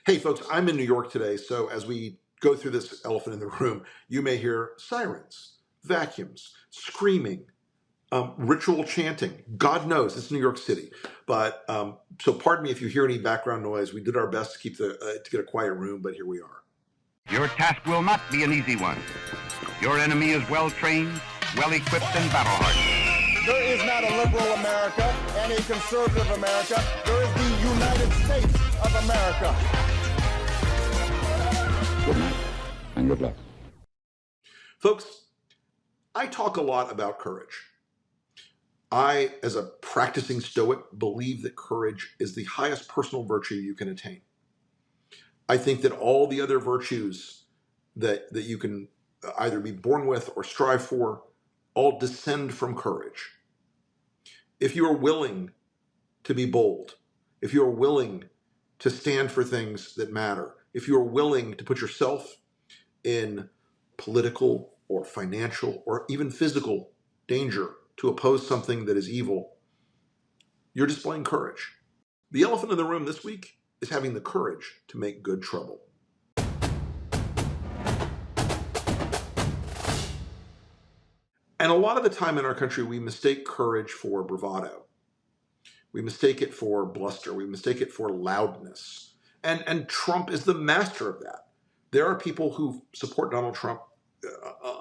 Hey folks, I'm in New York today, so as we go through this elephant in the room, you may hear sirens, vacuums, screaming, ritual chanting. God knows it's New York City, but so pardon me if you hear any background noise. We did our best to keep to get a quiet room, but here we are. Your task will not be an easy one. Your enemy is well trained, well equipped, and battle hardened. There is not a liberal America and a conservative America. There is the United States of America. Good night and good luck. Folks, I talk a lot about courage. I, as a practicing Stoic, believe that courage is the highest personal virtue you can attain. I think that all the other virtues that you can either be born with or strive for all descend from courage. If you are willing to be bold, if you are willing to stand for things that matter, if you are willing to put yourself in political or financial or even physical danger to oppose something that is evil, you're displaying courage. The elephant in the room this week is having the courage to make good trouble. And a lot of the time in our country, we mistake courage for bravado. We mistake it for bluster. We mistake it for loudness. And Trump is the master of that. There are people who support Donald Trump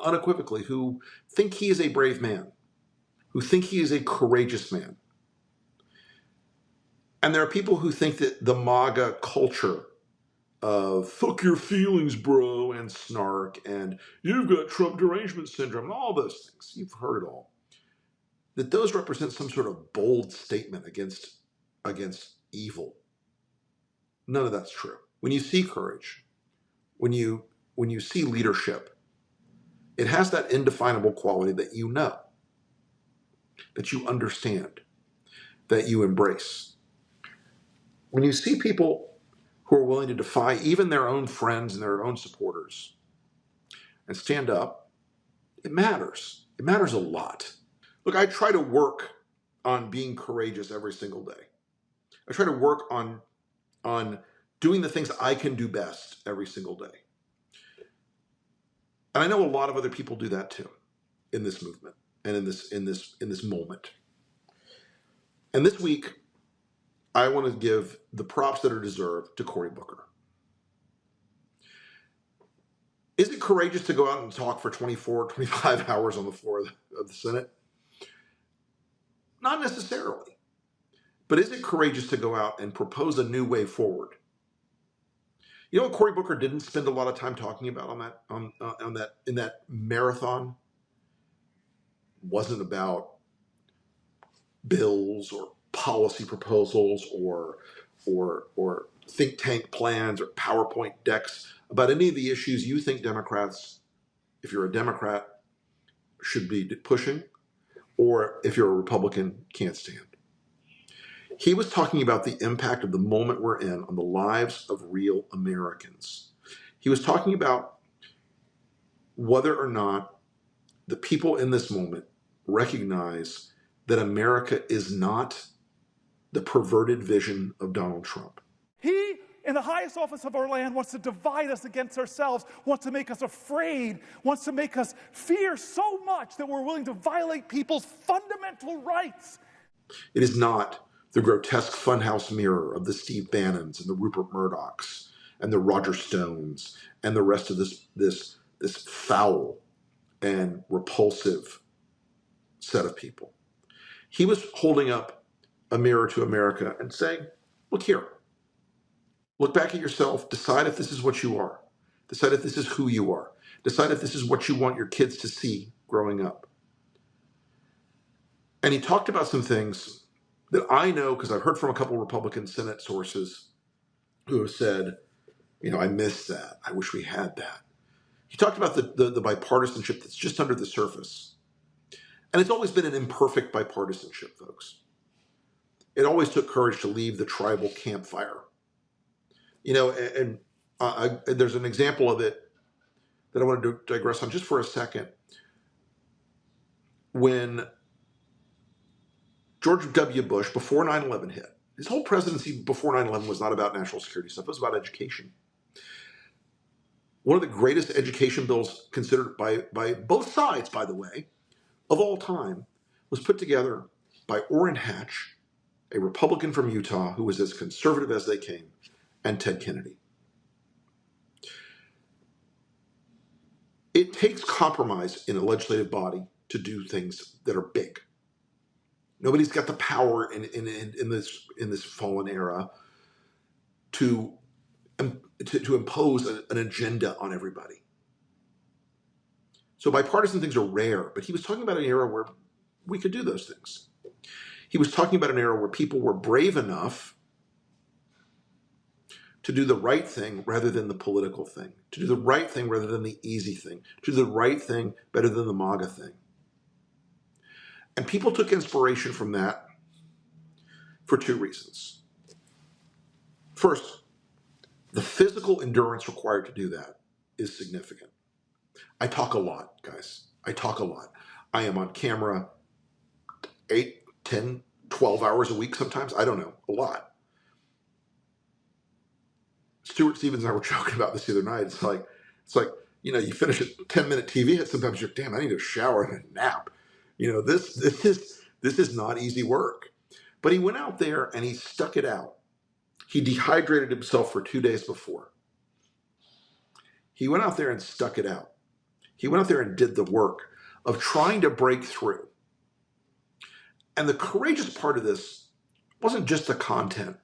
unequivocally, who think he is a brave man, who think he is a courageous man. And there are people who think that the MAGA culture of fuck your feelings, bro, and snark, and you've got Trump derangement syndrome, and all those things, you've heard it all, that those represent some sort of bold statement against evil. None of that's true. When you see courage, when you see leadership, it has that indefinable quality that you know, that you understand, that you embrace. When you see people who are willing to defy even their own friends and their own supporters and stand up, it matters. It matters a lot. Look, I try to work on being courageous every single day. I try to work on doing the things I can do best every single day. And I know a lot of other people do that too in this movement and in this moment. And this week, I want to give the props that are deserved to Cory Booker. Is it courageous to go out and talk for 24, 25 hours on the floor of the Senate? Not necessarily. But is it courageous to go out and propose a new way forward? You know what Cory Booker didn't spend a lot of time talking about in that marathon? Wasn't about bills or policy proposals or think tank plans or PowerPoint decks about any of the issues you think Democrats, if you're a Democrat, should be pushing, or if you're a Republican, can't stand. He was talking about the impact of the moment we're in on the lives of real Americans. He was talking about whether or not the people in this moment recognize that America is not the perverted vision of Donald Trump. He, in the highest office of our land, wants to divide us against ourselves, wants to make us afraid, wants to make us fear so much that we're willing to violate people's fundamental rights. It is not the grotesque funhouse mirror of the Steve Bannons and the Rupert Murdochs and the Roger Stones and the rest of this foul and repulsive set of people. He was holding up a mirror to America and saying, look here, look back at yourself, decide if this is what you are, decide if this is who you are, decide if this is what you want your kids to see growing up. And he talked about some things that I know, because I've heard from a couple of Republican Senate sources who have said, I miss that. I wish we had that. He talked about the bipartisanship that's just under the surface. And it's always been an imperfect bipartisanship, folks. It always took courage to leave the tribal campfire. And there's an example of it that I want to digress on just for a second. When George W. Bush, before 9/11 hit, His whole presidency before 9/11 was not about national security stuff. It was about education. One of the greatest education bills considered by both sides, by the way, of all time, was put together by Orrin Hatch, a Republican from Utah who was as conservative as they came, and Ted Kennedy. It takes compromise in a legislative body to do things that are big. Nobody's got the power in this fallen era to impose an agenda on everybody. So bipartisan things are rare, but he was talking about an era where we could do those things. He was talking about an era where people were brave enough to do the right thing rather than the political thing, to do the right thing rather than the easy thing, to do the right thing better than the MAGA thing. And people took inspiration from that for two reasons. First, the physical endurance required to do that is significant. I talk a lot, guys. I talk a lot. I am on camera 8, 10, 12 hours a week sometimes. I don't know, a lot. Stuart Stevens and I were joking about this the other night. It's like, you finish a 10-minute TV hit, sometimes you're, damn, I need a shower and a nap. This is not easy work. But he went out there and he stuck it out. He dehydrated himself for 2 days before. He went out there and stuck it out. He went out there and did the work of trying to break through. And the courageous part of this wasn't just the content,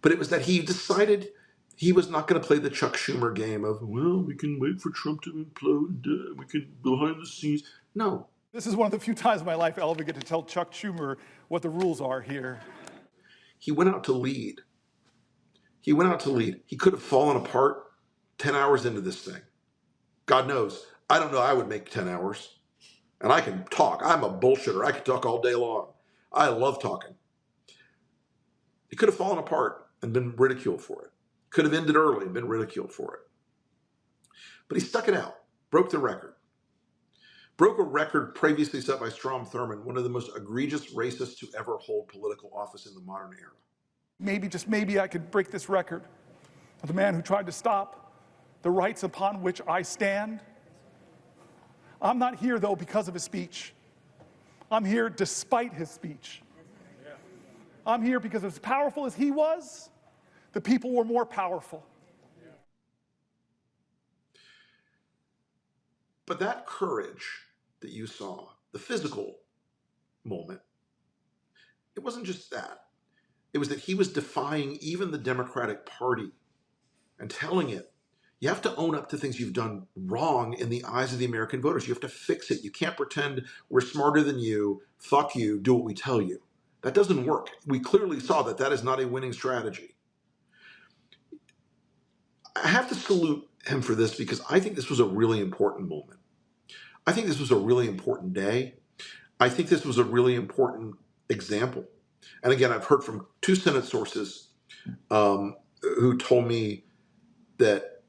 but it was that he decided he was not going to play the Chuck Schumer game of, well, we can wait for Trump to implode, we can behind the scenes. No. This is one of the few times in my life I'll ever get to tell Chuck Schumer what the rules are here. He went out to lead. He went out to lead. He could have fallen apart 10 hours into this thing. God knows. I don't know. I would make 10 hours. And I can talk. I'm a bullshitter. I can talk all day long. I love talking. He could have fallen apart and been ridiculed for it. Could have ended early and been ridiculed for it. But he stuck it out. Broke the record. Broke a record previously set by Strom Thurmond, one of the most egregious racists to ever hold political office in the modern era. Maybe, just maybe, I could break this record of the man who tried to stop the rights upon which I stand. I'm not here, though, because of his speech. I'm here despite his speech. I'm here because as powerful as he was, the people were more powerful. But that courage that you saw, the physical moment, it wasn't just that. It was that he was defying even the Democratic Party and telling it, you have to own up to things you've done wrong in the eyes of the American voters. You have to fix it. You can't pretend we're smarter than you. Fuck you. Do what we tell you. That doesn't work. We clearly saw that that is not a winning strategy. I have to salute him for this because I think this was a really important moment. I think this was a really important day. I think this was a really important example. And again, I've heard from two Senate sources who told me that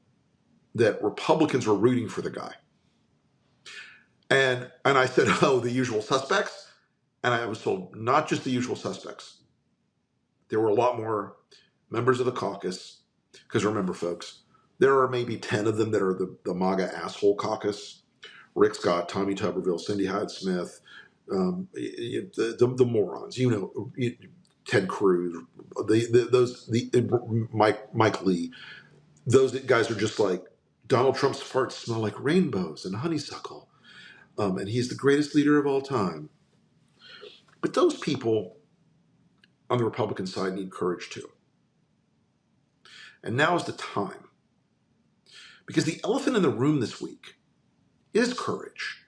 Republicans were rooting for the guy. And I said, oh, the usual suspects? And I was told, not just the usual suspects. There were a lot more members of the caucus. Because remember, folks, there are maybe 10 of them that are the MAGA asshole caucus. Rick Scott, Tommy Tuberville, Cindy Hyde-Smith, the morons, Ted Cruz, Mike Lee. Those guys are just like, Donald Trump's farts smell like rainbows and honeysuckle. And he's the greatest leader of all time. But those people on the Republican side need courage too. And now is the time. Because the elephant in the room this week is courage.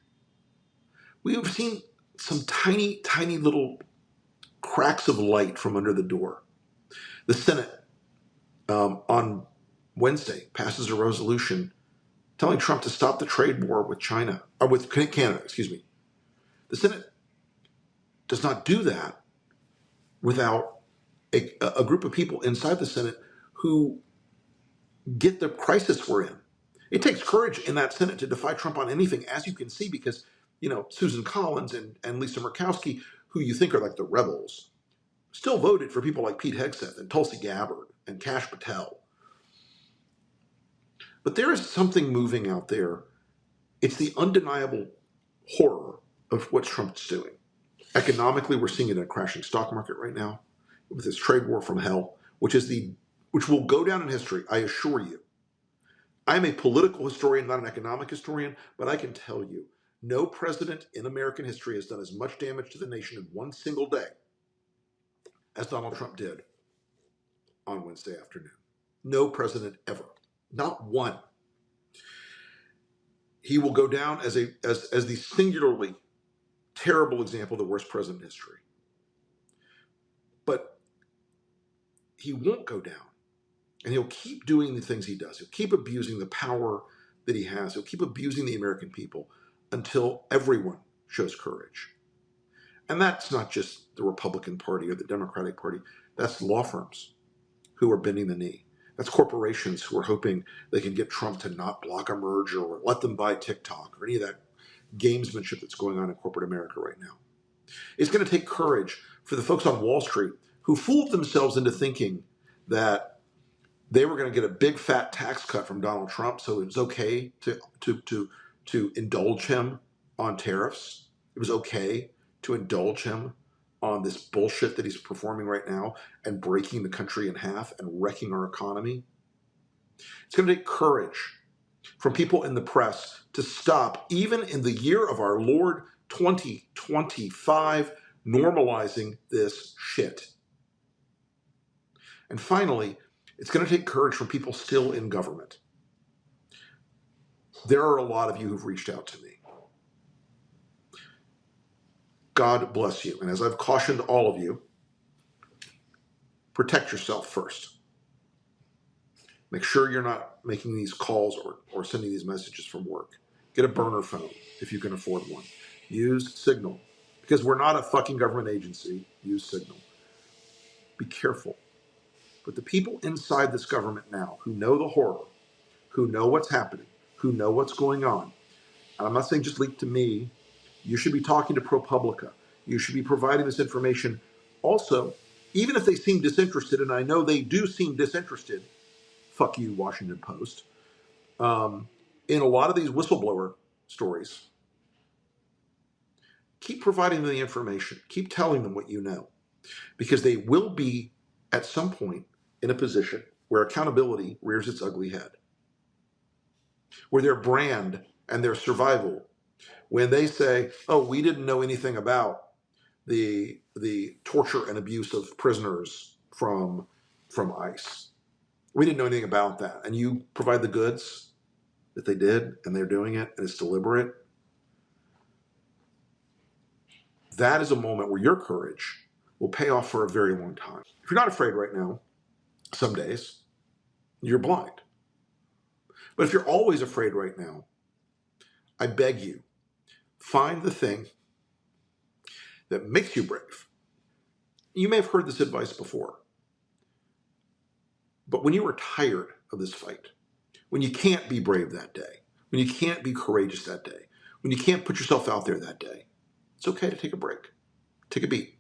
We have seen some tiny, tiny little cracks of light from under the door. The Senate on Wednesday passes a resolution telling Trump to stop the trade war with China, or with Canada, excuse me. The Senate does not do that without a group of people inside the Senate who get the crisis we're in. It takes courage in that Senate to defy Trump on anything, as you can see, because, Susan Collins and Lisa Murkowski, who you think are like the rebels, still voted for people like Pete Hegseth and Tulsi Gabbard and Kash Patel. But there is something moving out there. It's the undeniable horror of what Trump's doing. Economically, we're seeing it in a crashing stock market right now with this trade war from hell, which will go down in history, I assure you. I'm a political historian, not an economic historian, but I can tell you, no president in American history has done as much damage to the nation in one single day as Donald Trump did on Wednesday afternoon. No president ever. Not one. He will go down as the singularly terrible example of the worst president in history. But he won't go down. And he'll keep doing the things he does. He'll keep abusing the power that he has. He'll keep abusing the American people until everyone shows courage. And that's not just the Republican Party or the Democratic Party. That's law firms who are bending the knee. That's corporations who are hoping they can get Trump to not block a merger or let them buy TikTok or any of that gamesmanship that's going on in corporate America right now. It's going to take courage for the folks on Wall Street who fooled themselves into thinking that they were going to get a big fat tax cut from Donald Trump, so it was okay to indulge him on tariffs. It was okay to indulge him on this bullshit that he's performing right now and breaking the country in half and wrecking our economy. It's going to take courage from people in the press to stop, even in the year of our Lord 2025, normalizing this shit. And finally, it's going to take courage from people still in government. There are a lot of you who've reached out to me. God bless you. And as I've cautioned all of you, protect yourself first. Make sure you're not making these calls or sending these messages from work. Get a burner phone if you can afford one. Use Signal. Because we're not a fucking government agency. Use Signal. Be careful. But the people inside this government now who know the horror, who know what's happening, who know what's going on, and I'm not saying just leak to me, you should be talking to ProPublica. You should be providing this information. Also, even if they seem disinterested, and I know they do seem disinterested, fuck you, Washington Post, in a lot of these whistleblower stories, keep providing them the information. Keep telling them what you know. Because they will be, at some point, in a position where accountability rears its ugly head. Where their brand and their survival, when they say, oh, we didn't know anything about the torture and abuse of prisoners from ICE. We didn't know anything about that. And you provide the goods that they did, and they're doing it, and it's deliberate. That is a moment where your courage will pay off for a very long time. If you're not afraid right now, some days, you're blind. But if you're always afraid right now, I beg you, find the thing that makes you brave. You may have heard this advice before. But when you are tired of this fight, when you can't be brave that day, when you can't be courageous that day, when you can't put yourself out there that day, it's okay to take a break. Take a beat.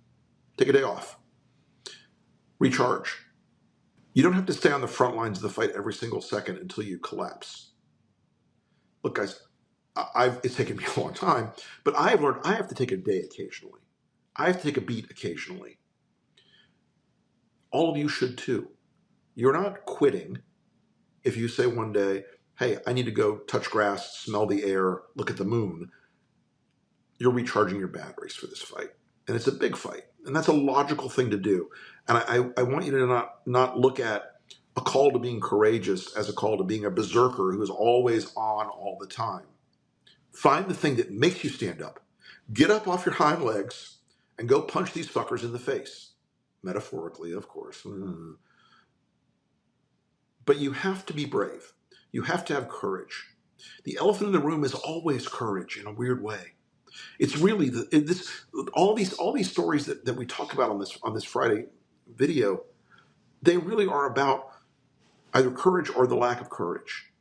Take a day off. Recharge. You don't have to stay on the front lines of the fight every single second until you collapse. Look, guys, it's taken me a long time, but I have learned I have to take a day occasionally. I have to take a beat occasionally. All of you should too. You're not quitting if you say one day, hey, I need to go touch grass, smell the air, look at the moon. You're recharging your batteries for this fight. And it's a big fight. And that's a logical thing to do. And I want you to not look at a call to being courageous as a call to being a berserker who is always on all the time. Find the thing that makes you stand up. Get up off your hind legs and go punch these fuckers in the face. Metaphorically, of course. But you have to be brave. You have to have courage. The elephant in the room is always courage in a weird way. It's really all these stories that we talk about on this Friday video, they really are about either courage or the lack of courage.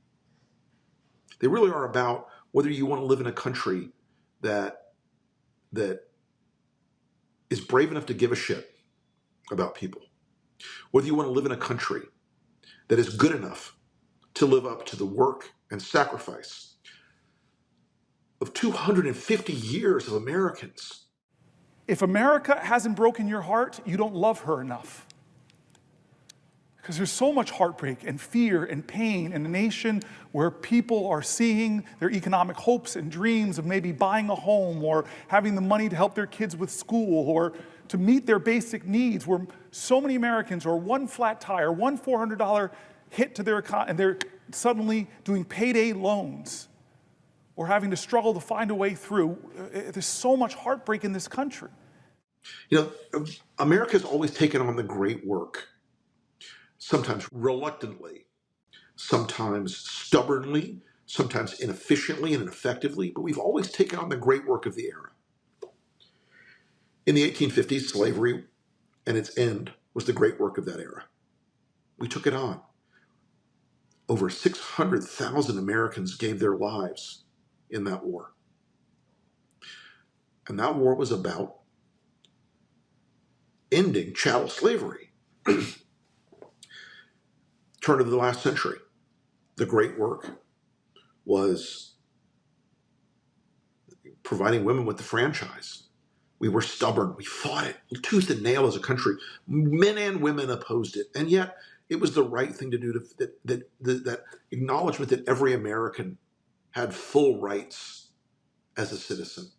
They really are about whether you want to live in a country that is brave enough to give a shit about people. Whether you want to live in a country that is good enough to live up to the work and sacrifice of 250 years of Americans. If America hasn't broken your heart, you don't love her enough. Because there's so much heartbreak and fear and pain in a nation where people are seeing their economic hopes and dreams of maybe buying a home or having the money to help their kids with school or to meet their basic needs, where so many Americans are one flat tire, one $400 hit to their account, and they're suddenly doing payday loans or having to struggle to find a way through. There's so much heartbreak in this country. You know, America's always taken on the great work, sometimes reluctantly, sometimes stubbornly, sometimes inefficiently and ineffectively, but we've always taken on the great work of the era. In the 1850s, slavery and its end was the great work of that era. We took it on. Over 600,000 Americans gave their lives in that war. And that war was about ending chattel slavery. Turn of the last century. The great work was providing women with the franchise. We were stubborn. We fought it tooth and nail as a country. Men and women opposed it. And yet it was the right thing to do, that acknowledgement that every American had full rights as a citizen.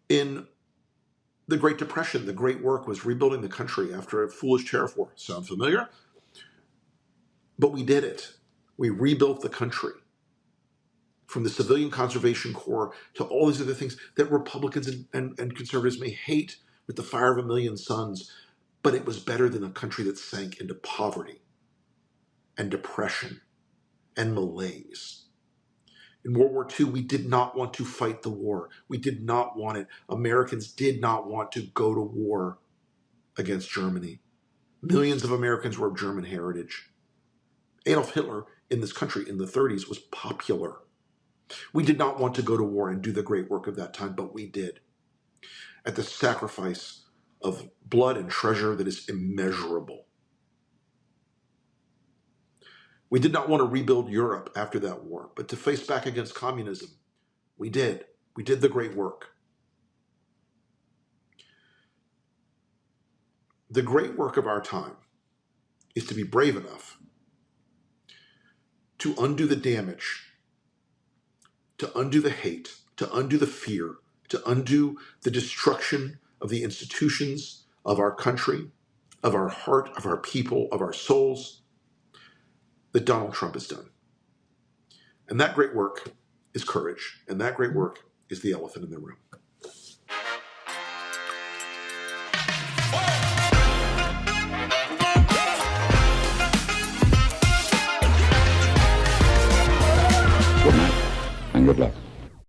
In the Great Depression, the great work was rebuilding the country after a foolish tariff war. Sound familiar? But we did it. We rebuilt the country. From the Civilian Conservation Corps to all these other things that Republicans and conservatives may hate with the fire of a million suns, but it was better than a country that sank into poverty and depression and malaise. In World War II, we did not want to fight the war. We did not want it. Americans did not want to go to war against Germany. Millions of Americans were of German heritage. Adolf Hitler in this country in the 30s was popular. We did not want to go to war and do the great work of that time, but we did. At the sacrifice of blood and treasure that is immeasurable. We did not want to rebuild Europe after that war, but to face back against communism, we did. We did the great work. The great work of our time is to be brave enough to undo the damage, to undo the hate, to undo the fear, to undo the destruction of the institutions of our country, of our heart, of our people, of our souls, that Donald Trump has done. And that great work is courage, and that great work is the elephant in the room. Good night, and good luck.